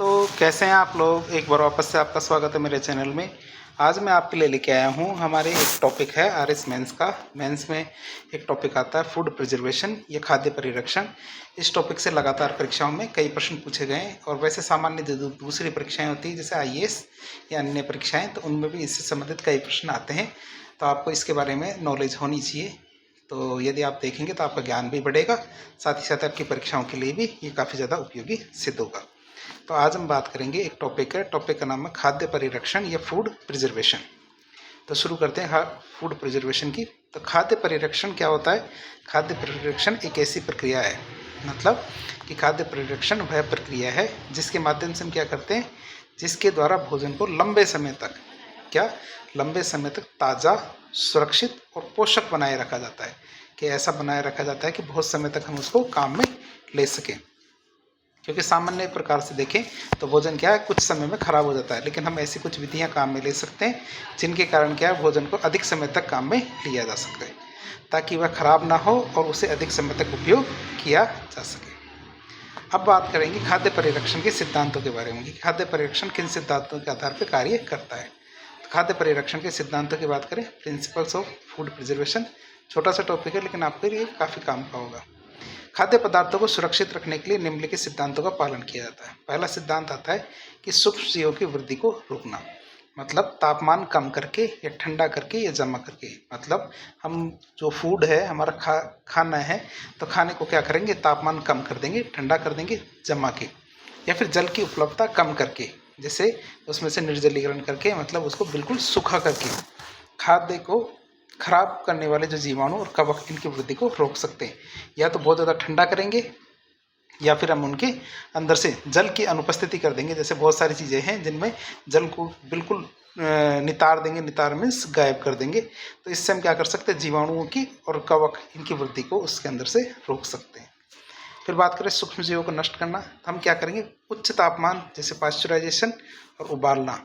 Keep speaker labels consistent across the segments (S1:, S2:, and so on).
S1: तो कैसे हैं आप लोग। एक बार वापस से आपका स्वागत है मेरे चैनल में। आज मैं आपके लिए लेके आया हूँ, हमारे एक टॉपिक है आरएस मेंस का। मेंस में एक टॉपिक आता है फूड प्रिजर्वेशन या खाद्य परिरक्षण। इस टॉपिक से लगातार परीक्षाओं में कई प्रश्न पूछे गए हैं और वैसे सामान्य जो दूसरी परीक्षाएं होती हैं जैसे आईएएस या अन्य परीक्षाएँ, तो उनमें भी इससे संबंधित कई प्रश्न आते हैं। तो आपको इसके बारे में नॉलेज होनी चाहिए। तो यदि आप देखेंगे तो आपका ज्ञान भी बढ़ेगा, साथ ही साथ आपकी परीक्षाओं के लिए भी ये काफ़ी ज़्यादा उपयोगी सिद्ध होगा। तो आज हम बात करेंगे, एक टॉपिक है, टॉपिक का नाम है खाद्य परिरक्षण या फूड प्रिजर्वेशन। तो शुरू करते हैं फूड प्रिजर्वेशन की। तो खाद्य परिरक्षण क्या होता है? खाद्य परिरक्षण एक ऐसी प्रक्रिया है, मतलब कि खाद्य परिरक्षण वह प्रक्रिया है जिसके माध्यम से हम क्या करते हैं, जिसके द्वारा भोजन को लंबे समय तक ताज़ा, सुरक्षित और पोषक बनाए रखा जाता है। कि ऐसा बनाए रखा जाता है कि बहुत समय तक हम उसको काम में ले सकें। क्योंकि सामान्य प्रकार से देखें तो भोजन क्या है, कुछ समय में खराब हो जाता है, लेकिन हम ऐसी कुछ विधियां काम में ले सकते हैं जिनके कारण क्या है, भोजन को अधिक समय तक काम में लिया जा सकता है, ताकि वह खराब ना हो और उसे अधिक समय तक उपयोग किया जा सके। अब बात करेंगे खाद्य परिरक्षण के सिद्धांतों के बारे में कि खाद्य परिरक्षण किन सिद्धांतों के आधार पर कार्य करता है। तो खाद्य परिरक्षण के सिद्धांतों की बात करें, प्रिंसिपल्स ऑफ फूड प्रिजर्वेशन। छोटा सा टॉपिक है लेकिन आपके लिए काफ़ी काम का होगा। खाद्य पदार्थों को सुरक्षित रखने के लिए निम्नलिखित सिद्धांतों का पालन किया जाता है। पहला सिद्धांत आता है कि सूक्ष्म जीवों की वृद्धि को रोकना, मतलब तापमान कम करके या ठंडा करके या जमा करके। मतलब हम जो फूड है हमारा खाना है, तो खाने को क्या करेंगे, तापमान कम कर देंगे, ठंडा कर देंगे जमा के, या फिर जल की उपलब्धता कम करके, जैसे उसमें से निर्जलीकरण करके, मतलब उसको बिल्कुल सूखा करके खाद्य को खराब करने वाले जो जीवाणु और कवक, इनकी वृद्धि को रोक सकते हैं। या तो बहुत ज़्यादा ठंडा करेंगे या फिर हम उनके अंदर से जल की अनुपस्थिति कर देंगे। जैसे बहुत सारी चीज़ें हैं जिनमें जल को बिल्कुल नितार देंगे, नितार मीन्स गायब कर देंगे। तो इससे हम क्या कर सकते हैं, जीवाणुओं की और कवक, इनकी वृद्धि को उसके अंदर से रोक सकते हैं। फिर बात करें सूक्ष्म जीवों को नष्ट करना, तो हम क्या करेंगे, उच्च तापमान जैसे पाश्चराइजेशन और उबालना,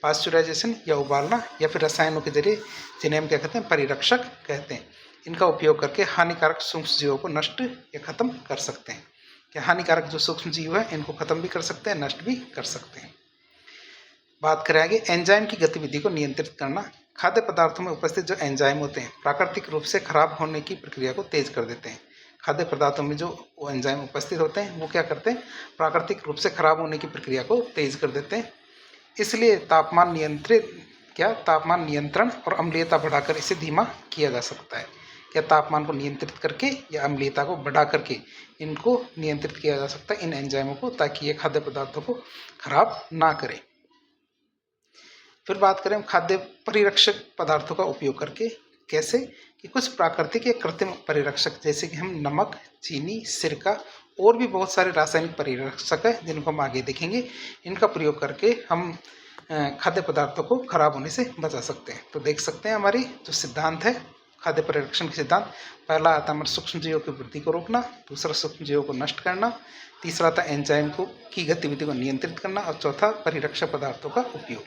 S1: पाश्चराइजेशन या उबालना, या फिर रसायनों के जरिए, जिन्हें हम क्या कहते हैं, परिरक्षक कहते हैं, इनका उपयोग करके हानिकारक सूक्ष्म जीवों को नष्ट या खत्म कर सकते हैं। क्या हानिकारक जो सूक्ष्म जीव है इनको खत्म भी कर सकते हैं, नष्ट भी कर सकते हैं। बात करें आगे, एंजाइम की गतिविधि को नियंत्रित करना। खाद्य पदार्थों में उपस्थित जो एंजाइम होते हैं प्राकृतिक रूप से खराब होने की प्रक्रिया को तेज कर देते हैं। खाद्य पदार्थों में जो एंजाइम उपस्थित होते हैं वो क्या करते हैं, प्राकृतिक रूप से खराब होने की प्रक्रिया को तेज कर देते हैं। इसलिए तापमान नियंत्रण और अम्लीयता बढ़ाकर इसे धीमा किया जा सकता है। क्या तापमान को नियंत्रित करके या अम्लीयता को बढ़ा करके इनको नियंत्रित किया जा सकता है, इन एंजाइमों को, ताकि ये खाद्य पदार्थों को खराब ना करें। फिर बात करें खाद्य परिरक्षक पदार्थों का उपयोग करके, कैसे कि कुछ प्राकृतिक या कृत्रिम परिरक्षक जैसे कि हम नमक, चीनी, सिरका और भी बहुत सारे रासायनिक परिरक्षक हैं जिनको हम आगे देखेंगे, इनका प्रयोग करके हम खाद्य पदार्थों को खराब होने से बचा सकते हैं। तो देख सकते हैं हमारी जो सिद्धांत है खाद्य परिरक्षण के सिद्धांत, पहला आता है हमारे सूक्ष्म जीवों की वृद्धि को रोकना, दूसरा सूक्ष्म जीवों को नष्ट करना, तीसरा था एंजाइम की गतिविधि को नियंत्रित करना, और चौथा परिरक्षक पदार्थों का उपयोग।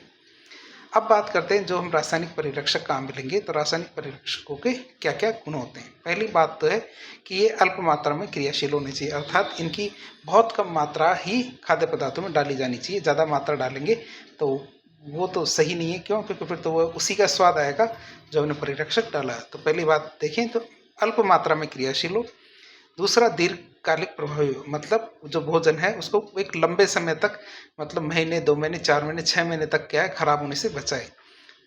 S1: अब बात करते हैं जो हम रासायनिक परिरक्षक काम में लेंगे, तो रासायनिक परिरक्षकों के क्या क्या गुण होते हैं। पहली बात तो है कि ये अल्प मात्रा में क्रियाशील होने चाहिए, अर्थात इनकी बहुत कम मात्रा ही खाद्य पदार्थों में डाली जानी चाहिए। ज़्यादा मात्रा डालेंगे तो वो तो सही नहीं है, क्यों, क्योंकि फिर तो वो उसी का स्वाद आएगा जो हमने परिरक्षक डाला है। तो पहली बात देखें तो अल्प मात्रा में क्रियाशील हो। दूसरा, दीर्घकालिक प्रभावी, मतलब जो भोजन है उसको एक लंबे समय तक, मतलब महीने, 2 महीने, 4 महीने, 6 महीने तक क्या है, खराब होने से बचाए।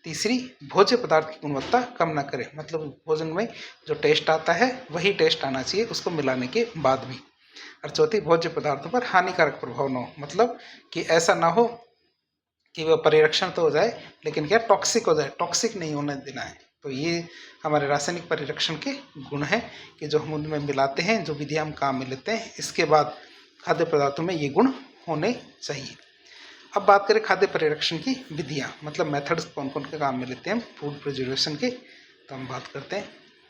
S1: तीसरी, भोज्य पदार्थ की गुणवत्ता कम ना करे, मतलब भोजन में जो टेस्ट आता है वही टेस्ट आना चाहिए उसको मिलाने के बाद भी। और चौथी, भोज्य पदार्थों पर हानिकारक प्रभाव न हो, मतलब कि ऐसा ना हो कि वह परिरक्षण तो हो जाए लेकिन क्या टॉक्सिक हो जाए, टॉक्सिक नहीं होने देना है। तो ये हमारे रासायनिक परिरक्षण के गुण हैं कि जो हम उनमें मिलाते हैं, जो विधियाँ हम काम में लेते हैं, इसके बाद खाद्य पदार्थों में ये गुण होने चाहिए। अब बात करें खाद्य परिरक्षण की विधियाँ, मतलब मेथड्स कौन कौन के काम में लेते हैं हम फूड प्रिजर्वेशन के, तो हम बात करते हैं।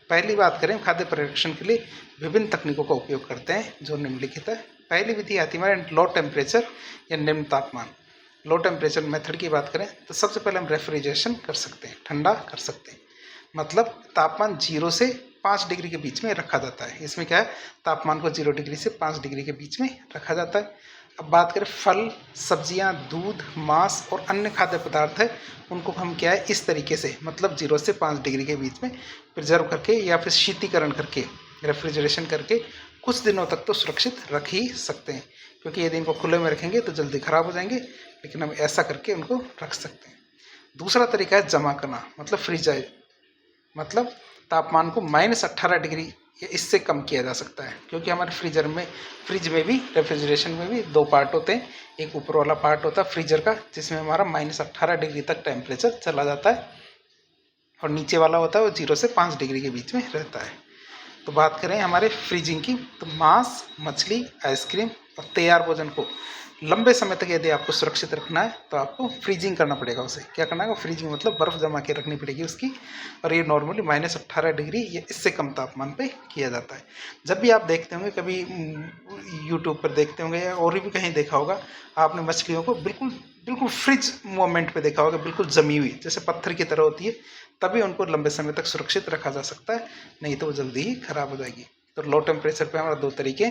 S1: पहली बात करें, खाद्य परिरक्षण के लिए विभिन्न तकनीकों का उपयोग करते हैं जो निम्नलिखित है। पहली विधि आती है हमारे लो टेम्परेचर या निम्न तापमान। लो टेम्परेचर मेथड की बात करें तो सबसे पहले हम रेफ्रिजरेशन कर सकते हैं, ठंडा कर सकते हैं, मतलब तापमान 0 से 5 डिग्री के बीच में रखा जाता है। इसमें क्या है, तापमान को 0 डिग्री से 5 डिग्री के बीच में रखा जाता है। अब बात करें फल, सब्जियां, दूध, मांस और अन्य खाद्य पदार्थ है, उनको हम क्या है इस तरीके से मतलब 0 से 5 डिग्री के बीच में प्रिजर्व करके या फिर शीतीकरण करके, रेफ्रिजरेशन करके कुछ दिनों तक तो सुरक्षित रख ही सकते हैं, क्योंकि यदि इनको खुले में रखेंगे तो जल्दी ख़राब हो जाएंगे, लेकिन हम ऐसा करके उनको रख सकते हैं। दूसरा तरीका है जमा करना, मतलब फ्रीजाइज, मतलब तापमान को -18 डिग्री या इससे कम किया जा सकता है, क्योंकि हमारे फ्रिज में भी, रेफ्रिजरेशन में भी 2 पार्ट होते हैं। एक ऊपर वाला पार्ट होता है फ्रीजर का, जिसमें हमारा -18 डिग्री तक टेम्परेचर चला जाता है, और नीचे वाला होता है वो 0 से 5 डिग्री के बीच में रहता है। तो बात करें हमारे फ्रीजिंग की, तो मांस, मछली, आइसक्रीम और तैयार भोजन को लंबे समय तक यदि आपको सुरक्षित रखना है तो आपको फ्रीजिंग करना पड़ेगा। उसे क्या करना है, फ्रीजिंग मतलब बर्फ़ जमा के रखनी पड़ेगी उसकी, और ये नॉर्मली -18 डिग्री या इससे कम तापमान पे किया जाता है। जब भी आप देखते होंगे, कभी यूट्यूब पर देखते होंगे या और भी कहीं देखा होगा, आपने मछलियों को बिल्कुल बिल्कुल फ्रिज मोमेंट पे देखा होगा, बिल्कुल जमी हुई जैसे पत्थर की तरह होती है, तभी उनको लंबे समय तक सुरक्षित रखा जा सकता है, नहीं तो वो जल्दी ही खराब हो जाएगी। तो लो टेम्परेचर पे हमारा 2 तरीके,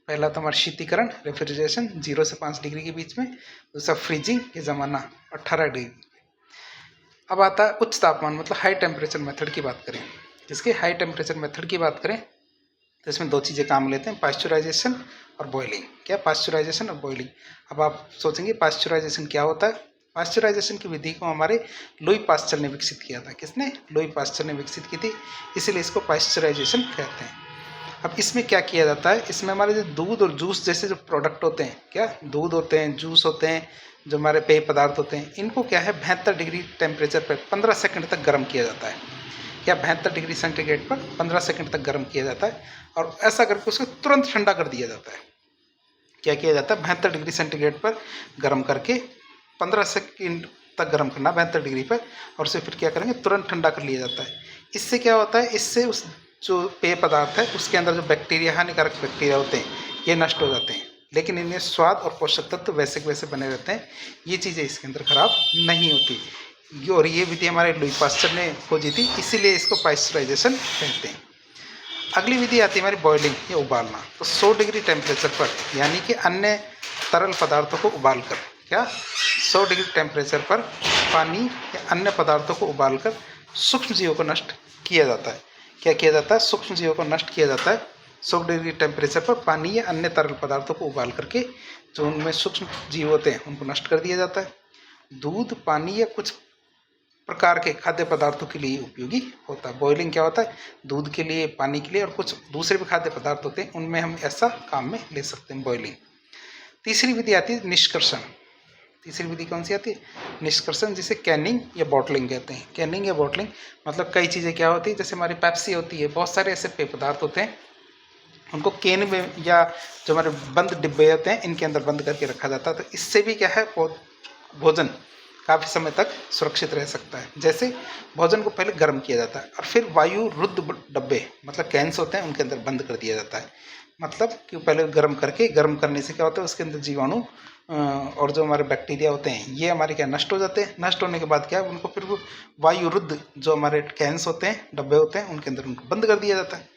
S1: पहला तो हमारा शीतीकरण, रेफ्रिजरेशन 0 से 5 डिग्री के बीच में, दूसरा फ्रीजिंग, ये ज़माना 18 डिग्री। अब आता है उच्च तापमान मतलब हाई टेम्परेचर मेथड की बात करें। इसके हाई टेम्परेचर मेथड की बात करें तो इसमें 2 चीज़ें काम लेते हैं, पाश्चराइजेशन और बॉयलिंग। क्या पाश्चराइजेशन और बॉयलिंग? अब आप सोचेंगे पाश्चराइजेशन क्या होता है? पाश्चराइजेशन की विधि को हमारे लुई पास्चर ने विकसित किया था। किसने? लुई पास्चर ने विकसित की थी, इसीलिए इसको पाश्चराइजेशन कहते हैं। अब इसमें क्या किया जाता है, इसमें हमारे जो दूध और जूस जैसे जो प्रोडक्ट होते हैं, क्या दूध होते हैं, जूस होते हैं, जो हमारे पेय पदार्थ होते हैं, इनको क्या है 72 डिग्री टेम्परेचर पर 15 सेकंड तक गर्म किया जाता है। क्या 72 डिग्री सेंटीग्रेड पर 15 सेकंड तक गर्म किया जाता है, और ऐसा करके उसको तुरंत ठंडा कर दिया जाता है। क्या किया जाता है, 72 डिग्री सेंटीग्रेड पर गर्म करके 15 सेकंड तक गर्म करना 72 डिग्री पर, और उसे फिर क्या करेंगे, तुरंत ठंडा कर लिया जाता है। इससे क्या होता है, इससे उस जो पेय पदार्थ है उसके अंदर जो बैक्टीरिया, हानिकारक बैक्टीरिया होते हैं, ये नष्ट हो जाते हैं, लेकिन इनमें स्वाद और पोषक तत्व वैसे के वैसे बने रहते हैं। ये चीज़ें इसके अंदर खराब नहीं होती, और ये विधि हमारे लुई पास्चर ने खोजी थी, इसीलिए इसको पाश्चराइजेशन कहते हैं। अगली विधि आती है हमारी बॉयलिंग या उबालना। तो 100 डिग्री टेम्परेचर पर, यानी कि अन्य तरल पदार्थों को उबालकर, क्या 100 डिग्री टेम्परेचर पर पानी या अन्य पदार्थों को उबालकर सूक्ष्म जीवों को नष्ट किया जाता है। क्या किया जाता है, सूक्ष्म जीवों को नष्ट किया जाता है। 100 डिग्री टेम्परेचर पर पानी या अन्य तरल पदार्थों को उबाल करके जो उनमें सूक्ष्म जीव होते हैं उनको नष्ट कर दिया जाता है। दूध, पानी या कुछ प्रकार के खाद्य पदार्थों के लिए उपयोगी होता है। बॉयलिंग क्या होता है, दूध के लिए, पानी के लिए और कुछ दूसरे भी खाद्य पदार्थ होते हैं, उनमें हम ऐसा काम में ले सकते हैं बॉयलिंग। तीसरी विधि आती है निष्कर्षण। तीसरी विधि कौन सी आती है, निष्कर्षण, जिसे कैनिंग या बॉटलिंग कहते हैं। कैनिंग या बॉटलिंग मतलब कई चीज़ें क्या होती है, जैसे हमारी पेप्सी होती है, बहुत सारे ऐसे पेय पदार्थ होते हैं, उनको कैन में या जो हमारे बंद डिब्बे होते हैं इनके अंदर बंद करके रखा जाता है। तो इससे भी क्या है, भोजन काफ़ी समय तक सुरक्षित रह सकता है। जैसे भोजन को पहले गर्म किया जाता है और फिर वायु रुद्ध डब्बे मतलब कैंस होते हैं, उनके अंदर बंद कर दिया जाता है। मतलब कि पहले गर्म करने से क्या होता है, उसके अंदर जीवाणु और जो हमारे बैक्टीरिया होते हैं ये हमारे क्या नष्ट हो जाते हैं। नष्ट होने के बाद क्या है, उनको फिर वो वायु रुद्ध जो हमारे कैंस होते हैं, डब्बे होते हैं, उनके अंदर उनको बंद कर दिया जाता है।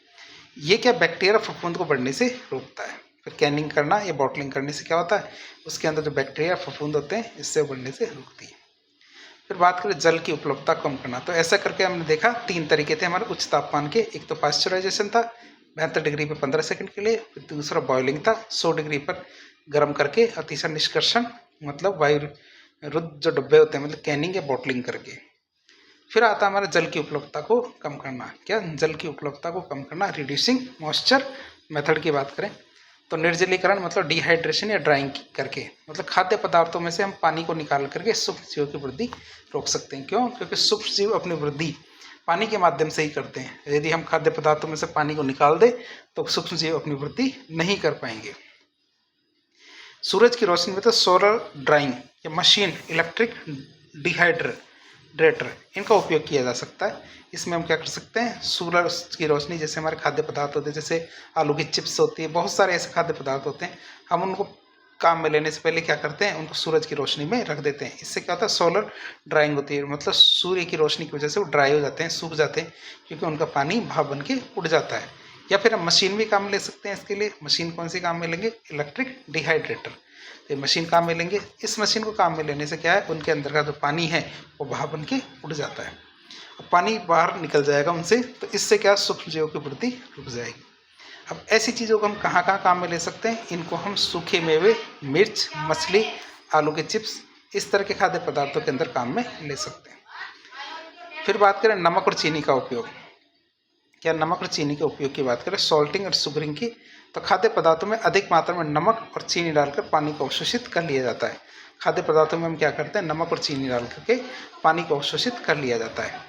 S1: ये क्या बैक्टीरिया फफूंद को बढ़ने से रोकता है। फिर कैनिंग करना या बॉटलिंग करने से क्या होता है, उसके अंदर जो बैक्टीरिया फफूंद होते हैं इससे बढ़ने से रोकती है। फिर बात करें जल की उपलब्धता कम करना, तो ऐसा करके हमने देखा 3 तरीके थे हमारे उच्च तापमान के। एक तो पाश्चराइजेशन था 72 डिग्री पर 15 सेकंड के लिए, फिर दूसरा बॉयलिंग था 100 डिग्री पर गर्म करके, और तीसरा निष्कर्षण मतलब वायु रुद्ध जो डब्बे होते हैं मतलब कैनिंग या बॉटलिंग करके। फिर आता हमारा जल की उपलब्धता को कम करना। क्या जल की उपलब्धता को कम करना, रिड्यूसिंग मॉइस्चर मेथड की बात करें तो निर्जलीकरण मतलब डिहाइड्रेशन या ड्राइंग करके, मतलब खाद्य पदार्थों में से हम पानी को निकाल करके सूक्ष्म जीवों की वृद्धि रोक सकते हैं। क्यों? क्योंकि सूक्ष्म जीव अपनी वृद्धि पानी के माध्यम से ही करते हैं। यदि हम खाद्य पदार्थों में से पानी को निकाल दें तो सूक्ष्म जीव अपनी वृद्धि नहीं कर पाएंगे। सूरज की रोशनी में तो सोलर ड्राइंग या मशीन इलेक्ट्रिक डिहाइड्रेटर इनका उपयोग किया जा सकता है। इसमें हम क्या कर सकते हैं, सूरज की रोशनी, जैसे हमारे खाद्य पदार्थ होते हैं, जैसे आलू की चिप्स होती है, बहुत सारे ऐसे खाद्य पदार्थ होते हैं, हम उनको काम में लेने से पहले क्या करते हैं, उनको सूरज की रोशनी में रख देते हैं। इससे क्या होता है, सोलर ड्राइंग होती है, मतलब सूर्य की रोशनी की वजह से वो ड्राई हो जाते हैं, सूख जाते हैं, क्योंकि उनका पानी भाप बन के उड़ जाता है। या फिर हम मशीन भी काम में ले सकते हैं इसके लिए। मशीन कौन सी काम में लेंगे? Electric dehydrator. ये मशीन काम में लेंगे। इस मशीन को काम में लेने से क्या है, उनके अंदर का जो पानी है वो भाप बन के उड़ जाता है। अब पानी बाहर निकल जाएगा उनसे, तो इससे क्या सूक्ष्म जीवों की वृद्धि रुक जाएगी। अब ऐसी चीज़ों को हम कहाँ कहाँ काम में ले सकते हैं? इनको हम सूखे मेवे, मिर्च, मछली, आलू के चिप्स, इस तरह के खाद्य पदार्थों के अंदर काम में ले सकते हैं। फिर बात करें नमक और चीनी का उपयोग। क्या नमक और चीनी के उपयोग की बात करें, सॉल्टिंग और सुगरिंग की, तो खाद्य पदार्थों में अधिक मात्रा में नमक और चीनी डालकर पानी को अवशोषित कर लिया जाता है। खाद्य पदार्थों में हम क्या करते हैं, नमक और चीनी डाल करके पानी को अवशोषित कर लिया जाता है,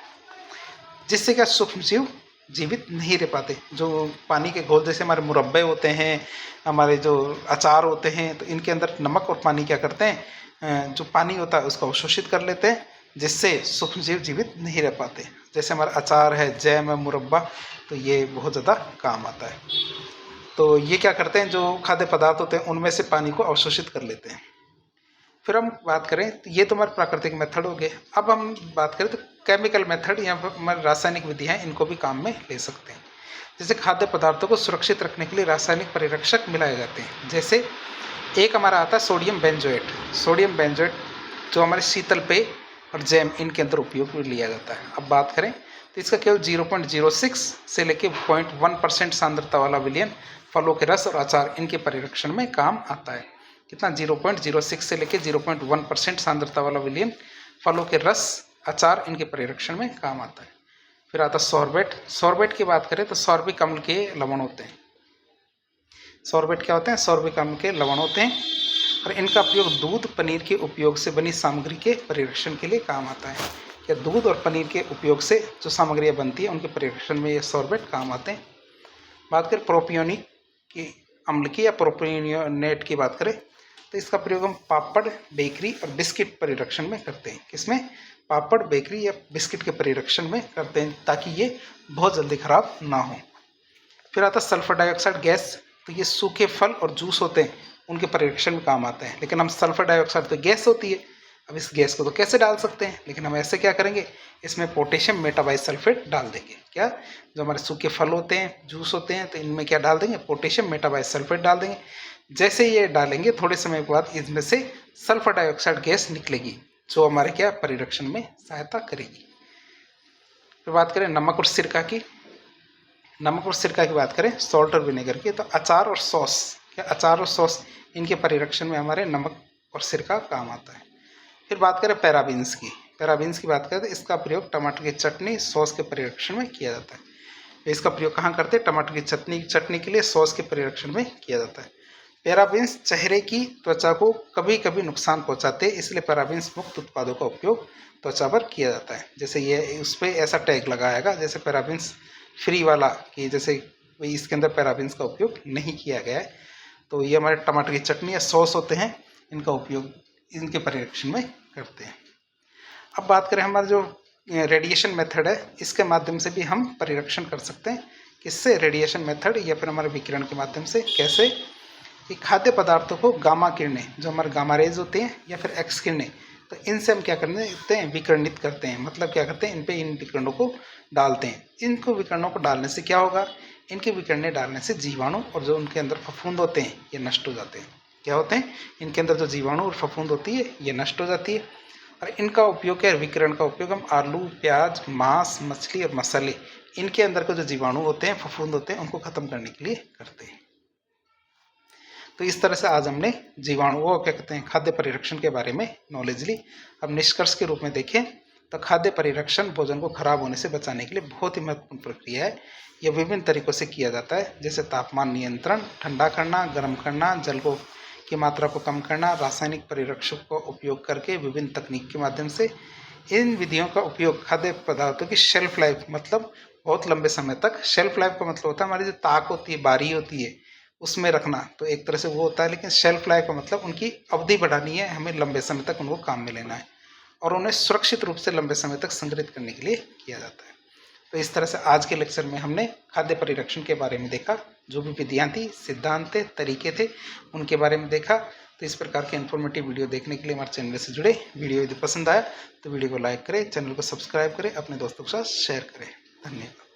S1: जिससे क्या सूक्ष्म जीव जीवित नहीं रह पाते। जो पानी के घोल जैसे हमारे मुरब्बे होते हैं, हमारे जो अचार होते हैं, तो इनके अंदर नमक और पानी क्या करते हैं, जो पानी होता है उसको अवशोषित कर लेते हैं, जिससे सूक्ष्म जीव जीवित नहीं रह पाते। जैसे हमारा अचार है, जैम है, मुरब्बा, तो ये बहुत ज़्यादा काम आता है। तो ये क्या करते हैं, जो खाद्य पदार्थ होते हैं उनमें से पानी को अवशोषित कर लेते हैं। फिर हम बात करें तो ये तो हमारे प्राकृतिक मेथड हो गए। अब हम बात करें तो केमिकल मेथड या फिर हमारी रासायनिक विधियाँ, इनको भी काम में ले सकते हैं। जैसे खाद्य पदार्थों को सुरक्षित रखने के लिए रासायनिक परिरक्षक मिलाए जाते हैं। जैसे एक हमारा आता है सोडियम बेंजोएट। सोडियम बेंजोएट जो हमारे शीतल पेय और जैम, इनके अंदर उपयोग में लिया जाता है। अब बात करें तो इसका केवल 0.06 से लेकर 0.1% सांद्रता वाला विलयन फलों के रस और अचार, इनके परिरक्षण में काम आता है। कितना? 0.06 से लेकर 0.1% सांद्रता वाला विलयन फलों के रस, अचार, इनके परिरक्षण में काम आता है। फिर आता सॉर्बेट। सॉर्बेट की बात करें तो सॉर्बिक अम्ल के लवण होते हैं। सॉर्बेट क्या होते हैं? सॉर्बिक अम्ल के लवण होते हैं, और इनका प्रयोग दूध, पनीर के उपयोग से बनी सामग्री के परिरक्षण के लिए काम आता है। या दूध और पनीर के उपयोग से जो सामग्रियाँ बनती है उनके परिरक्षण में ये सॉर्बेट काम आते हैं। बात करें प्रोपियोनिक की अम्ल की या प्रोपियोनेट की बात करें तो इसका प्रयोग हम पापड़, बेकरी और बिस्किट परिरक्षण में करते हैं। किसमें? पापड़, बेकरी या बिस्किट के परिरक्षण में करते हैं, ताकि ये बहुत जल्दी खराब ना हो। फिर आता सल्फर डाइऑक्साइड गैस। तो ये सूखे फल और जूस होते हैं, उनके परिरक्षण में काम आते हैं। लेकिन हम सल्फर डाइऑक्साइड तो गैस होती है, अब इस गैस को तो कैसे डाल सकते हैं, लेकिन हम ऐसे क्या करेंगे, इसमें पोटेशियम मेटाबाइसल्फेट डाल देंगे। क्या? जो हमारे सूखे फल होते हैं, जूस होते हैं, तो इनमें क्या डाल देंगे, पोटेशियम मेटाबाइसल्फेट डाल देंगे। जैसे ये डालेंगे थोड़े समय के बाद इसमें से सल्फर डाइऑक्साइड गैस निकलेगी, जो हमारे क्या परिरक्षण में सहायता करेगी। फिर बात करें नमक और सिरका की। नमक और सिरका की बात करें, सॉल्ट और विनेगर की, तो अचार और सॉस, क्या अचार और सॉस, इनके परिरक्षण में हमारे नमक और सिरका काम आता है। फिर बात करें पैराबीन्स की। पैराबीन्स की बात करें तो इसका प्रयोग टमाटर की चटनी, सॉस के परिरक्षण में किया जाता है। तो इसका प्रयोग कहाँ करते हैं? टमाटर की चटनी के लिए, सॉस के परिरक्षण में किया जाता है। पैराबीन्स चेहरे की त्वचा को कभी कभी नुकसान पहुंचाते हैं, इसलिए पैराबीन्स मुक्त उत्पादों का उपयोग त्वचा पर किया जाता है। जैसे ये उस पर ऐसा टैग लगाएगा जैसे पैराबीन्स फ्री वाला, कि जैसे इसके अंदर पैराबीन्स का उपयोग नहीं किया गया है। तो ये हमारे टमाटर की चटनी या सॉस होते हैं, इनका उपयोग इनके परिरक्षण में करते हैं। अब बात करें हमारा जो रेडिएशन मेथड है, इसके माध्यम से भी हम परिरक्षण कर सकते हैं। किससे? रेडिएशन मेथड या फिर हमारे विकिरण के माध्यम से। कैसे? कि खाद्य पदार्थों को गामा किरणें, जो हमारे गामा रेज होते हैं, या फिर एक्स किरणें, तो इनसे हम क्या करते हैं, विकिरणित करते हैं। मतलब क्या करते हैं, इन पे इन विकिरणों को डालते हैं। इनको विकिरणों को डालने से क्या होगा, इनके विकिरणें डालने से जीवाणु और जो उनके अंदर फफूंद होते हैं ये नष्ट हो जाते हैं। क्या होते हैं? इनके अंदर जो जीवाणु और फफूंद होती है ये नष्ट हो जाती है। और इनका उपयोग क्या है, विकिरण का उपयोग हम आलू, प्याज, मांस, मछली और मसाले, इनके अंदर के जो जीवाणु होते हैं, फफूंद होते हैं, उनको खत्म करने के लिए करते हैं। तो इस तरह से आज हमने जीवाणुओं, क्या कहते हैं, खाद्य परिरक्षण के बारे में नॉलेज ली। अब निष्कर्ष के रूप में देखें तो खाद्य परिरक्षण भोजन को खराब होने से बचाने के लिए बहुत ही महत्वपूर्ण प्रक्रिया है। यह विभिन्न तरीकों से किया जाता है, जैसे तापमान नियंत्रण, ठंडा करना, गर्म करना, जल को की मात्रा को कम करना, रासायनिक परिरक्षक का उपयोग करके, विभिन्न तकनीक के माध्यम से। इन विधियों का उपयोग खाद्य पदार्थों की शेल्फ लाइफ, मतलब बहुत लंबे समय तक, शेल्फ लाइफ का मतलब होता है हमारी जो ताक होती है, बारी होती है, उसमें रखना, तो एक तरह से वो होता है। लेकिन शेल्फ लाइफ का मतलब उनकी अवधि बढ़ानी है, हमें लंबे समय तक उनको काम में लेना है, और उन्हें सुरक्षित रूप से लंबे समय तक संग्रहित करने के लिए किया जाता है। तो इस तरह से आज के लेक्चर में हमने खाद्य परिरक्षण के बारे में देखा, जो भी विधियाँ थी, सिद्धांत थे, तरीके थे, उनके बारे में देखा। तो इस प्रकार के इन्फॉर्मेटिव वीडियो देखने के लिए हमारे चैनल से जुड़े। वीडियो यदि पसंद आया तो वीडियो को लाइक करें, चैनल को सब्सक्राइब करें, अपने दोस्तों के साथ शेयर करें। धन्यवाद।